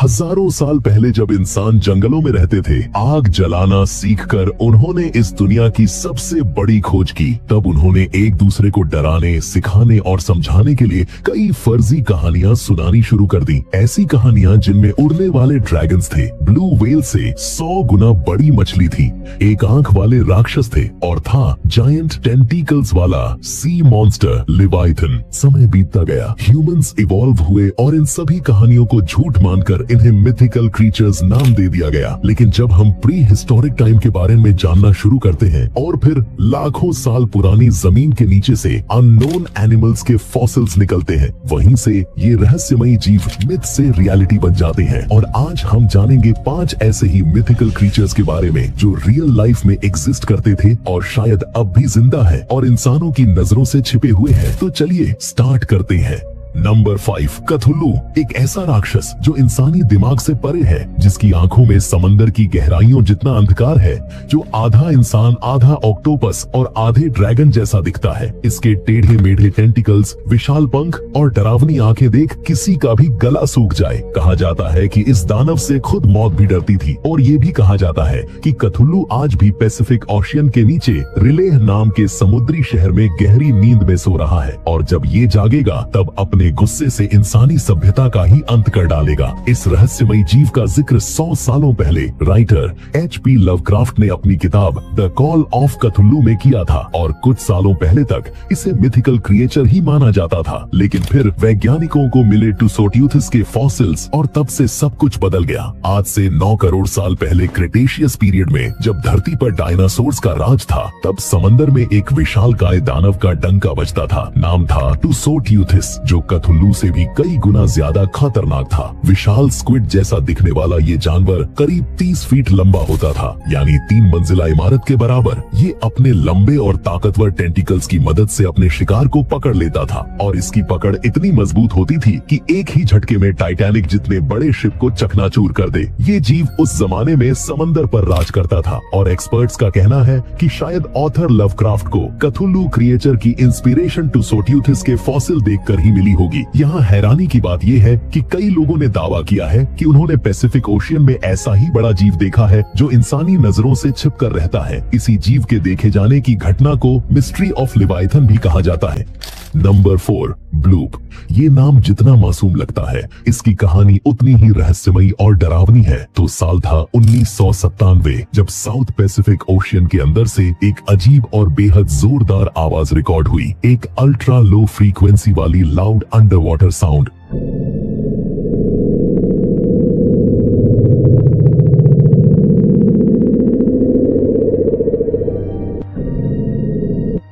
हजारों साल पहले जब इंसान जंगलों में रहते थे, आग जलाना सीखकर उन्होंने इस दुनिया की सबसे बड़ी खोज की। तब उन्होंने एक दूसरे को डराने, सिखाने और समझाने के लिए कई फर्जी कहानियां सुनानी शुरू कर दी। ऐसी कहानियां जिनमें उड़ने वाले ड्रैगन्स थे, ब्लू व्हेल से 100 गुना बड़ी मछली थी, एक आंख वाले राक्षस थे और था जायंट टेंटिकल्स वाला सी मॉन्स्टर लिवाइथन। समय बीतता गया, ह्यूमंस इवॉल्व हुए और इन सभी कहानियों को झूठ मानकर इन्हें मिथिकल क्रीचर्स नाम दे दिया गया। लेकिन जब हम प्री हिस्टोरिक टाइम के बारे में जानना शुरू करते हैं और फिर लाखों साल पुरानी जमीन के नीचे से अननोन एनिमल्स के फॉसिल्स निकलते हैं, वहीं से ये रहस्यमयी जीव मिथ से रियलिटी बन जाते हैं। और आज हम जानेंगे 5 ऐसे ही मिथिकल क्रीचर्स के बारे में जो रियल लाइफ में एग्जिस्ट करते थे और शायद अब भी जिंदा है और इंसानों की नजरों से छिपे हुए हैं। तो चलिए स्टार्ट करते हैं। नंबर 5, कथुल्लू। एक ऐसा राक्षस जो इंसानी दिमाग से परे है, जिसकी आंखों में समंदर की गहराइयों जितना अंधकार है, जो आधा इंसान, आधा ऑक्टोपस और आधे ड्रैगन जैसा दिखता है। इसके टेढ़े मेढ़े टेंटिकल्स, विशाल पंख और डरावनी आंखें देख किसी का भी गला सूख जाए। कहा जाता है कि इस दानव से खुद मौत भी डरती थी। और ये भी कहा जाता है कि कथुल्लू आज भी पैसिफिक ओशियन के नीचे रिलेह नाम के समुद्री शहर में गहरी नींद में सो रहा है और जब ये जागेगा तब अपने गुस्से से इंसानी सभ्यता का ही अंत कर डालेगा। इस रहस्यमयी जीव का जिक्र 100 सालों पहले राइटर H.P. लवक्राफ्ट ने अपनी किताब द कॉल ऑफ कथुल्लू में किया था और कुछ सालों पहले तक इसे मिथिकल क्रिएचर ही माना जाता था। लेकिन फिर वैज्ञानिकों को मिले टुसोटियूथिस के फॉसिल्स और तब से सब कुछ बदल गया। आज से 9 करोड़ साल पहले क्रिटेशियस पीरियड में जब धरती पर डायनासोर्स का राज था, तब समंदर में एक विशालकाय दानव का डंका बजता था। नाम था टुसोटियूथिस, जो कथुल्लू से भी कई गुना ज्यादा खतरनाक था। विशाल स्क्विड जैसा दिखने वाला ये जानवर करीब 30 फीट लंबा होता था, यानी 3 मंजिला इमारत के बराबर। ये अपने लंबे और ताकतवर टेंटिकल्स की मदद से अपने शिकार को पकड़ लेता था और इसकी पकड़ इतनी मजबूत होती थी कि एक ही झटके में टाइटैनिक जितने बड़े शिप को चकनाचूर कर दे। ये जीव उस जमाने में समंदर पर राज करता था और एक्सपर्ट्स का कहना है कि शायद ऑथर लवक्राफ्ट को कथुल्लू क्रिएचर की इंस्पिरेशन टुसोटियूथिस के फॉसिल देखकर ही मिली होगी। यहाँ हैरानी की बात यह है कि कई लोगों ने दावा किया है कि उन्होंने पैसिफिक ओशियन में ऐसा ही बड़ा जीव देखा है जो इंसानी नजरों से छिपकर रहता है। इसी जीव के देखे जाने की घटना को मिस्ट्री ऑफ लिवाइथन भी कहा जाता है। Number 4, bloop. ये नाम जितना मासूम लगता है, इसकी कहानी उतनी ही रहस्यमयी और डरावनी है। तो साल था 1997 जब साउथ पैसिफिक ओशियन के अंदर से एक अजीब और बेहद जोरदार आवाज रिकॉर्ड हुई। एक अल्ट्रा लो फ्रीक्वेंसी वाली लाउड अंडर वाटर साउंड।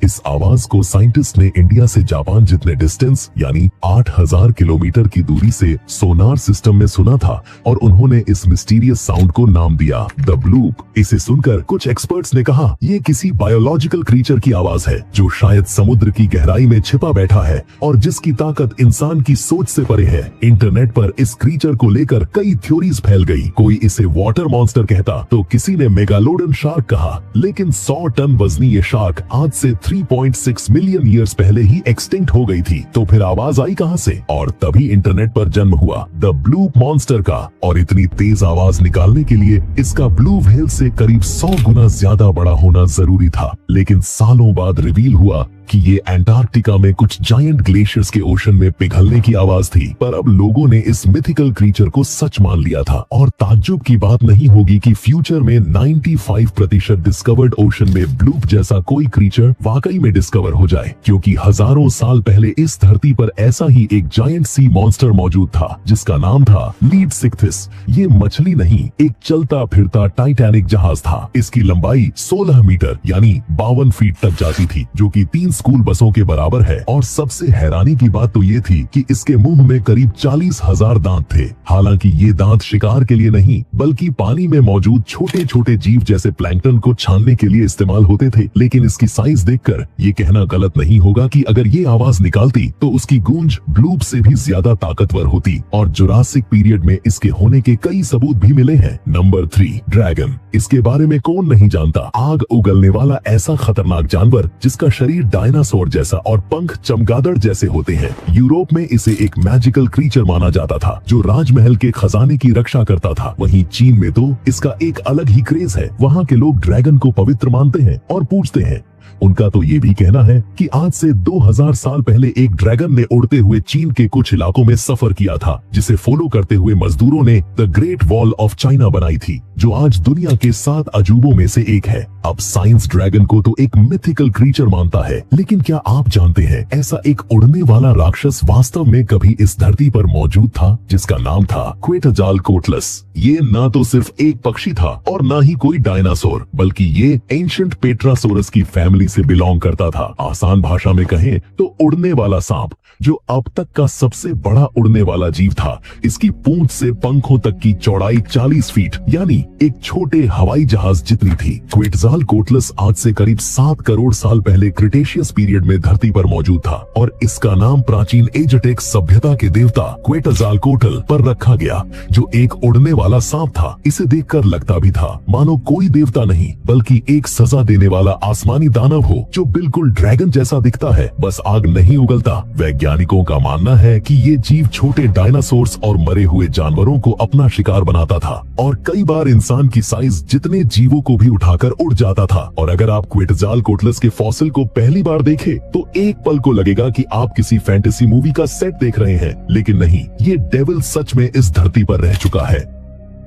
इस आवाज को साइंटिस्ट ने इंडिया से जापान जितने डिस्टेंस यानी 8000 किलोमीटर की दूरी से सोनार सिस्टम में सुना था और उन्होंने इस मिस्टीरियस साउंड को नाम दिया द ब्लूप। इसे सुनकर कुछ एक्सपर्ट्स ने कहा ये किसी बायोलॉजिकल क्रीचर की आवाज है जो शायद समुद्र की गहराई में छिपा बैठा है और जिसकी ताकत इंसान की सोच से परे है। इंटरनेट पर इस क्रीचर को लेकर कई थ्योरीज फैल गई। कोई इसे वाटर मॉन्स्टर कहता तो किसी ने मेगालोडन शार्क कहा, लेकिन 100 टन वजनी ये शार्क आज से 3.6 मिलियन ईयर्स पहले ही एक्सटिंक्ट हो गई थी। तो फिर आवाज आई कहां से? और तभी इंटरनेट पर जन्म हुआ द ब्लू मॉन्स्टर का। और इतनी तेज आवाज निकालने के लिए इसका ब्लू व्हेल से करीब 100 गुना ज्यादा बड़ा होना जरूरी था। लेकिन सालों बाद रिवील हुआ कि ये अंटार्कटिका में कुछ जायंट ग्लेशियर्स के ओशन में पिघलने की आवाज थी। पर अब लोगों ने इस मिथिकल क्रीचर को सच मान लिया था और ताज्जुब की बात नहीं होगी कि फ्यूचर में 95% डिस्कवर्ड ओशन में ब्लूप जैसा कोई क्रीचर वाकई में डिस्कवर हो जाए, क्योंकि हजारों साल पहले इस धरती पर ऐसा ही एक जायंट सी मॉन्स्टर मौजूद था जिसका नाम था लीडसिक्थिस। ये मछली नहीं, एक चलता फिरता टाइटैनिक जहाज था। इसकी लंबाई 16 मीटर यानी 52 फीट तक जाती थी, जो कि 3 स्कूल बसों के बराबर है। और सबसे हैरानी की बात तो ये थी कि इसके मुंह में करीब 40,000 दांत थे। हालांकि ये दांत शिकार के लिए नहीं बल्कि पानी में मौजूद छोटे छोटे जीव जैसे प्लैंकटन को छानने के लिए इस्तेमाल होते थे। लेकिन इसकी साइज देखकर ये कहना गलत नहीं होगा कि अगर ये आवाज निकालती तो उसकी गूंज ब्लूप से भी ज्यादा ताकतवर होती। और जुरासिक पीरियड में इसके होने के कई सबूत भी मिले हैं। Number 3, dragon. इसके बारे में कौन नहीं जानता। आग उगलने वाला ऐसा खतरनाक जानवर जिसका शरीर डायनासोर जैसा और पंख चमगादड़ जैसे होते हैं। यूरोप में इसे एक मैजिकल क्रीचर माना जाता था जो राजमहल के खजाने की रक्षा करता था। वहीं चीन में तो इसका एक अलग ही क्रेज है। वहाँ के लोग ड्रैगन को पवित्र मानते हैं और पूजते हैं। उनका तो ये भी कहना है कि आज से 2000 साल पहले एक ड्रैगन ने उड़ते हुए चीन के कुछ इलाकों में सफर किया था, जिसे फॉलो करते हुए मजदूरों ने the great wall of China बनाई थी, जो आज दुनिया के 7 अजूबों में से एक है। अब साइंस ड्रैगन को तो एक मिथिकल क्रीचर मानता है, लेकिन क्या आप जानते हैं ऐसा एक उड़ने वाला राक्षस वास्तव में कभी इस धरती पर मौजूद था, जिसका नाम था क्वेटजालकोटलस। ये ना तो सिर्फ एक पक्षी था और ना ही कोई डायनासोर, बल्कि ये एंशिएंट पेट्रासोरस की फैमिली से बिलोंग करता था। आसान भाषा में कहें तो उड़ने वाला सांप, जो अब तक का सबसे बड़ा उड़ने वाला जीव था। इसकी पूंछ से पंखों तक की चौड़ाई 40 फीट यानी एक छोटे हवाई जहाज जितनी थी। क्वेटजालकोटलस आज से करीब 7 करोड़ साल पहले क्रिटेशियस पीरियड में धरती पर मौजूद था और इसका नाम प्राचीन एज़टेक सभ्यता के देवता क्वेटजालकोटल पर रखा गया, जो एक उड़ने वाला सांप था। इसे देखकर लगता भी था मानो कोई देवता नहीं बल्कि एक सजा देने वाला आसमानी दानव हो, जो बिल्कुल ड्रैगन जैसा दिखता है, बस आग नहीं उगलता। वैज्ञानिकों का मानना है कि ये जीव छोटे डायनासोर्स और मरे हुए जानवरों को अपना शिकार बनाता था और कई बार इंसान की साइज जितने जीवों को भी उठाकर उड़ जाता था। और अगर आप क्वेटजालकोटलस के फॉसिल को पहली बार देखें तो एक पल को लगेगा कि आप किसी फैंटेसी मूवी का सेट देख रहे हैं, लेकिन नहीं, ये डेविल सच में इस धरती पर रह चुका है।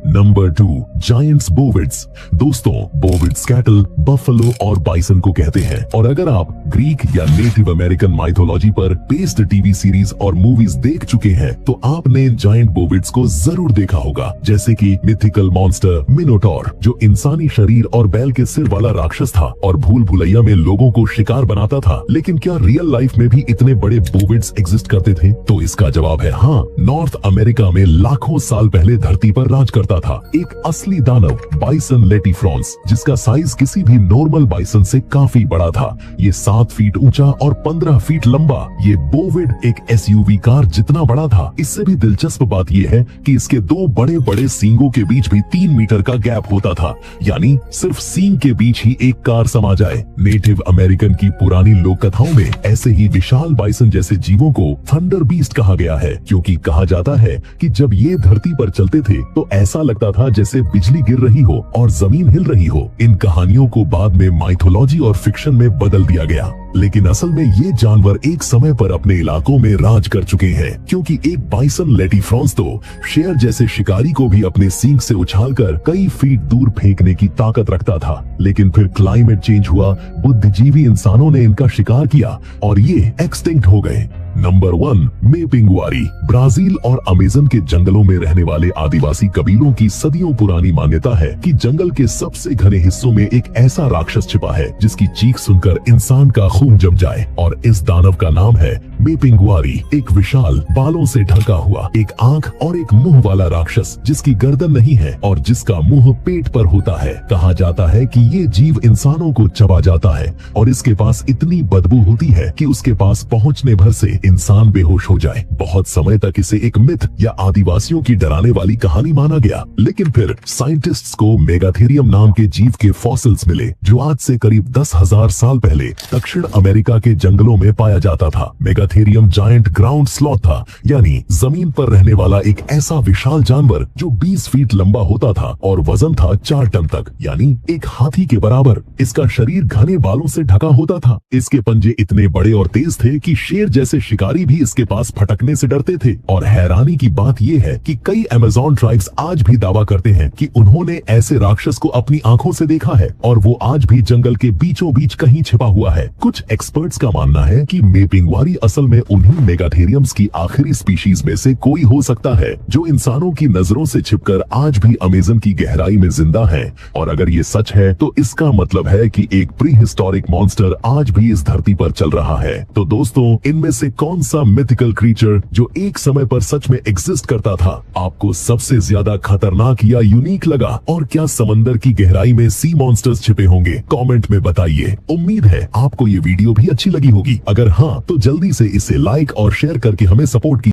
Number 2, giants bovids. दोस्तों, बोविड्स कैटल, बफलो और बाइसन को कहते हैं और अगर आप ग्रीक या नेटिव अमेरिकन माइथोलॉजी पर बेस्ड टीवी सीरीज और मूवीज देख चुके हैं तो आपने जायंट बोविड्स को जरूर देखा होगा, जैसे कि मिथिकल मॉन्स्टर मिनोटॉर, जो इंसानी शरीर और बैल के सिर वाला राक्षस था और भूल भुलैया में लोगों को शिकार बनाता था। लेकिन क्या रियल लाइफ में भी इतने बड़े बोविड्स एग्जिस्ट करते थे? तो इसका जवाब है हाँ। नॉर्थ अमेरिका में लाखों साल पहले धरती पर राज करता था एक असली दानव, बाइसन लेटिफ्रॉन्स, जिसका साइज किसी भी नॉर्मल बाइसन से काफी बड़ा था। ये 7 फीट ऊंचा और 15 फीट लंबा। ये बोविड एक एसयूवी कार जितना बड़ा था। इससे भी दिलचस्प बात यह है कि इसके 2 बड़े बड़े सींगों के बीच भी 3 मीटर का गैप होता था, यानी सिर्फ सींग के बीच ही एक कार समा जाए। नेटिव अमेरिकन की पुरानी लोक कथाओं में ऐसे ही विशाल बाइसन जैसे जीवों को थंडर बीस्ट कहा गया है, क्योंकि कहा जाता है कि जब ये धरती पर चलते थे तो ऐसा लगता था जैसे बिजली गिर रही हो और जमीन हिल रही हो। इन कहानियों को बाद में माइथोलॉजी और फिक्शन में बदल दिया गया, लेकिन असल में ये जानवर एक समय पर अपने इलाकों में राज कर चुके हैं, क्योंकि एक बाइसन लेटिफ्रॉन्स तो शेर जैसे शिकारी को भी अपने सींग से उछालकर कई फीट दूर फेंकने की ताकत रखता था। लेकिन फिर क्लाइमेट चेंज हुआ, बुद्धिजीवी इंसानों ने इनका शिकार किया और ये एक्सटिंक्ट हो गए। नंबर 1, मेपिंगुआरी। ब्राजील और अमेज़न के जंगलों में रहने वाले आदिवासी कबीलों की सदियों पुरानी मान्यता है कि जंगल के सबसे घने हिस्सों में एक ऐसा राक्षस छिपा है जिसकी चीख सुनकर इंसान का खून जम जाए, और इस दानव का नाम है मेपिंगुआरी। एक विशाल बालों से ढका हुआ, एक आंख और एक मुंह वाला राक्षस जिसकी गर्दन नहीं है और जिसका मुंह पेट पर होता है। कहा जाता है कि ये जीव इंसानों को चबा जाता है और इसके पास इतनी बदबू होती है कि उसके पास पहुंचने भर से इंसान बेहोश हो जाए। बहुत समय तक इसे एक मिथ या आदिवासियों की डराने वाली कहानी माना गया, लेकिन फिर साइंटिस्ट्स को मेगाथेरियम नाम के जीव के फॉसिल्स मिले, जो आज से करीब 10,000 साल पहले दक्षिण अमेरिका के जंगलों में पाया जाता था। मेगाथेरियम जायंट ग्राउंड स्लॉथ था, यानी जमीन पर रहने वाला एक ऐसा विशाल जानवर जो 20 फीट लंबा होता था और वजन था 4 टन तक, यानी एक हाथी के बराबर। इसका शरीर घने बालों से ढका होता था। इसके पंजे इतने बड़े और तेज थे कि शेर जैसे शिकारी भी इसके पास फटकने से डरते थे। और हैरानी की बात यह है कि कई अमेज़न ट्राइब्स आज भी दावा करते हैं कि उन्होंने ऐसे राक्षस को अपनी आंखों से देखा है और वो आज भी जंगल के बीचों बीच कहीं छिपा हुआ है। कुछ एक्सपर्ट्स का मानना है कि मेपिंगुआरी असल में उन्हीं मेगाथेरियम्स की आखिरी स्पीशीज में से कोई हो सकता है जो इंसानों की नजरों से छिपकर आज भी अमेज़न की गहराई में जिंदा है। और अगर ये सच है तो इसका मतलब है कि एक प्री हिस्टोरिक मॉन्स्टर आज भी इस धरती पर चल रहा है। तो दोस्तों, इनमें से कौन सा मिथिकल क्रीचर जो एक समय पर सच में एग्जिस्ट करता था आपको सबसे ज्यादा खतरनाक या यूनिक लगा? और क्या समंदर की गहराई में सी मॉन्स्टर्स छिपे होंगे? कमेंट में बताइए। उम्मीद है आपको ये वीडियो भी अच्छी लगी होगी। अगर हाँ तो जल्दी से इसे लाइक और शेयर करके हमें सपोर्ट कीजिए।